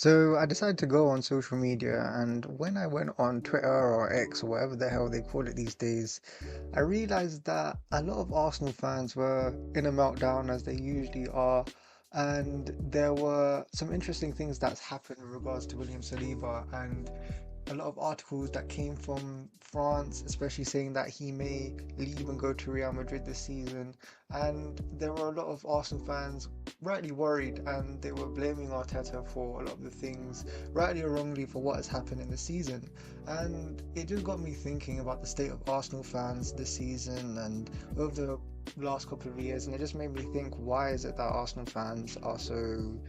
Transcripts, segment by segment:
So I decided to go on social media, and when I went on Twitter or X or whatever the hell they call it these days, I realized that a lot of Arsenal fans were in a meltdown as they usually are, and there were some interesting things that's happened in regards to William Saliba and a lot of articles that came from France, especially saying that he may leave and go to Real Madrid this season. And there were a lot of Arsenal fans rightly worried, and they were blaming Arteta for a lot of the things, rightly or wrongly, for what has happened in the season. And it just got me thinking about the state of Arsenal fans this season and over the last couple of years, and it just made me think, why is it that Arsenal fans are so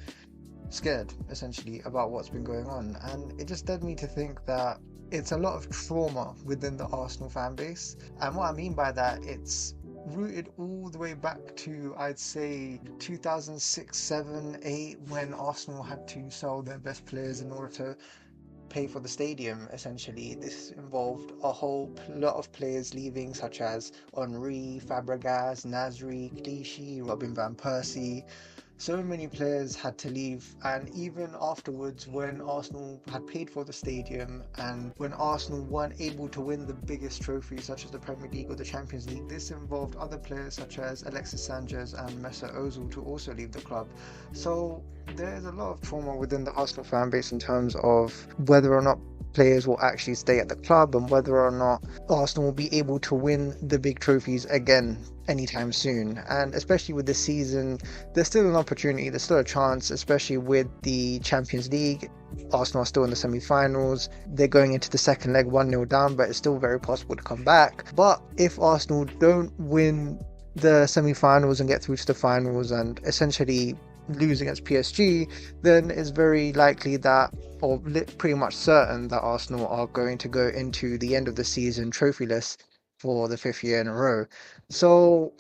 scared essentially about what's been going on? And it just led me to think that it's a lot of trauma within the Arsenal fan base. And what I mean by that, it's rooted all the way back to, I'd say, 2006, 7, 8, when Arsenal had to sell their best players in order to pay for the stadium. Essentially, this involved a whole lot of players leaving, such as Henry, Fabregas, Nasri, Clichy, Robin van Persie. So many players had to leave, and even afterwards, when Arsenal had paid for the stadium and when Arsenal weren't able to win the biggest trophies such as the Premier League or the Champions League, this involved other players such as Alexis Sanchez and Mesut Ozil to also leave the club. So there's a lot of trauma within the Arsenal fan base in terms of whether or not players will actually stay at the club and whether or not Arsenal will be able to win the big trophies again anytime soon. And especially with this season, there's still an opportunity, there's still a chance, especially with the Champions League. Arsenal are still in the semi-finals. They're going into the second leg 1-0 down, but it's still very possible to come back. But if Arsenal don't win the semi-finals and get through to the finals and essentially lose against PSG, then it's very likely that, or pretty much certain, that Arsenal are going to go into the end of the season trophyless for the 5th year in a row. So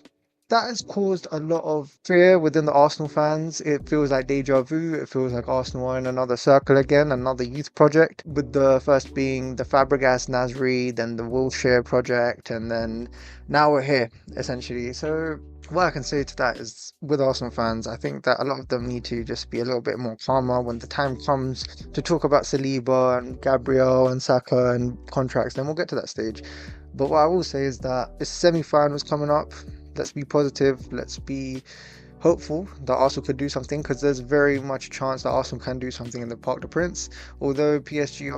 that has caused a lot of fear within the Arsenal fans. It feels like deja vu. It feels like Arsenal are in another circle again, another youth project, with the first being the Fabregas Nasri, then the Wilshere project, and then now we're here, essentially. So what I can say to that is, with Arsenal fans, I think that a lot of them need to just be a little bit more calmer when the time comes to talk about Saliba and Gabriel and Saka and contracts. Then we'll get to that stage. But what I will say is that it's semi-finals coming up. Let's be positive. Let's be hopeful that Arsenal could do something, because there's very much a chance that Arsenal can do something in the Parc des Princes. Although PSG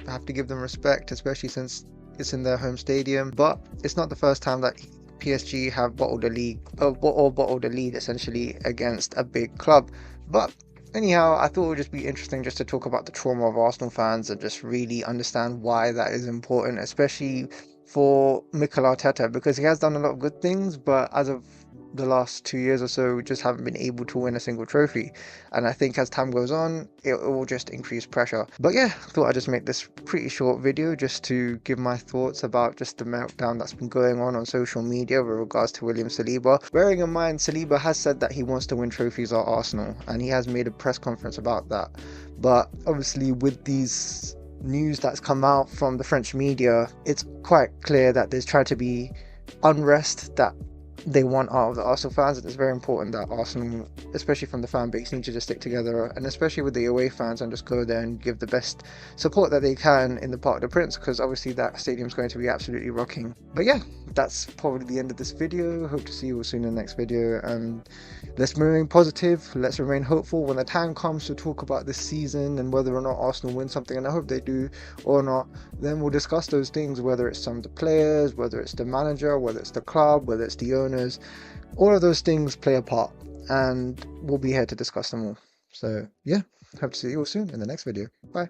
have to give them respect, especially since it's in their home stadium. But it's not the first time that PSG have bottled the league, or bottled the lead essentially against a big club. But anyhow, I thought it would just be interesting just to talk about the trauma of Arsenal fans and just really understand why that is important, especially for Mikel Arteta, because he has done a lot of good things, but as of the last 2 years or so, we just haven't been able to win a single trophy. And I think as time goes on, it will just increase pressure. But yeah, I thought I'd just make this pretty short video just to give my thoughts about just the meltdown that's been going on social media with regards to William Saliba. Bearing in mind, Saliba has said that he wants to win trophies at Arsenal, and he has made a press conference about that. But obviously, with these news that's come out from the French media, it's quite clear that there's tried to be unrest that they want out of the Arsenal fans, and it's very important that Arsenal, especially from the fan base, need to just stick together, and especially with the away fans, and just go there and give the best support that they can in the Parc des Princes, because obviously that stadium's going to be absolutely rocking. But yeah, that's probably the end of this video. Hope to see you all soon in the next video, and let's remain positive, let's remain hopeful when the time comes to talk about this season and whether or not Arsenal win something, and I hope they do or not. Then we'll discuss those things, whether it's some of the players, whether it's the manager, whether it's the club, whether it's the owners. All of those things play a part, and we'll be here to discuss them all. So yeah, hope to see you all soon in the next video. Bye.